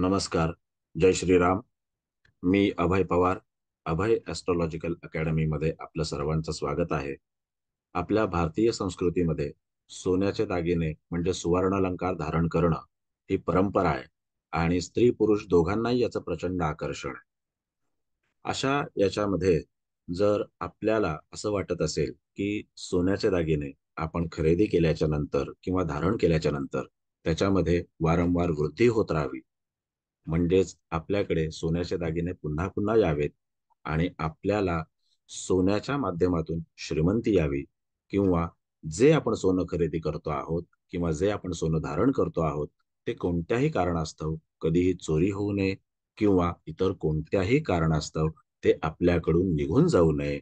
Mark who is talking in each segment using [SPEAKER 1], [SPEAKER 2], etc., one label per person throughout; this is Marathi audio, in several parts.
[SPEAKER 1] नमस्कार. जय श्रीराम. मी अभय पवार. अभय ॲस्ट्रोलॉजिकल अकॅडमीमध्ये आपलं सर्वांचं स्वागत आहे. आपल्या भारतीय संस्कृतीमध्ये सोन्याचे दागिने म्हणजे सुवर्णालंकार धारण करणं ही परंपरा आहे आणि स्त्री पुरुष दोघांनाही याचं प्रचंड आकर्षण आहे. अशा याच्यामध्ये जर आपल्याला असं वाटत असेल की सोन्याचे दागिने आपण खरेदी केल्याच्या नंतर किंवा धारण केल्याच्या नंतर त्याच्यामध्ये वारंवार वृद्धी होत राहावी, म्हणजेच आपल्याकडे सोन्याचे दागिने पुन्हा पुन्हा यावेत आणि आपल्याला सोन्याच्या माध्यमातून श्रीमंती यावी, किंवा जे आपण सोनं खरेदी करतो आहोत किंवा जे आपण सोनं धारण करतो आहोत ते कोणत्याही कारणास्तव कधीही चोरी होऊ नये किंवा इतर कोणत्याही कारणास्तव ते आपल्याकडून निघून जाऊ नये.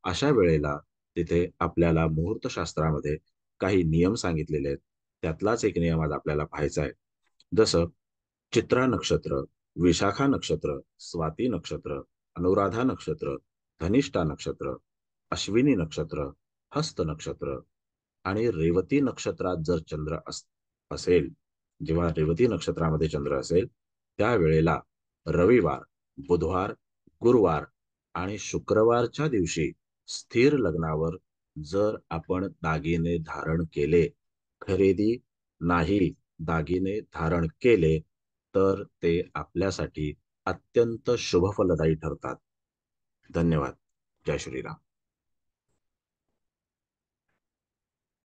[SPEAKER 1] अशा वेळेला तिथे आपल्याला मुहूर्तशास्त्रामध्ये काही नियम सांगितलेले आहेत. त्यातलाच एक नियम आज आपल्याला पाहायचा आहे. जसं चित्रा नक्षत्र, विशाखा नक्षत्र, स्वाती नक्षत्र, अनुराधा नक्षत्र, धनिष्ठा नक्षत्र, अश्विनी नक्षत्र, हस्त नक्षत्र आणि रेवती नक्षत्रात जर चंद्र असेल, जेव्हा रेवती नक्षत्रामध्ये चंद्र असेल त्यावेळेला रविवार, बुधवार, गुरुवार आणि शुक्रवारच्या दिवशी स्थिर लग्नावर जर आपण दागिने धारण केले, खरेदी नाही, दागिने धारण केले, तर ते आपल्यासाठी अत्यंत शुभफलदायी ठरतात. धन्यवाद. जय श्रीराम.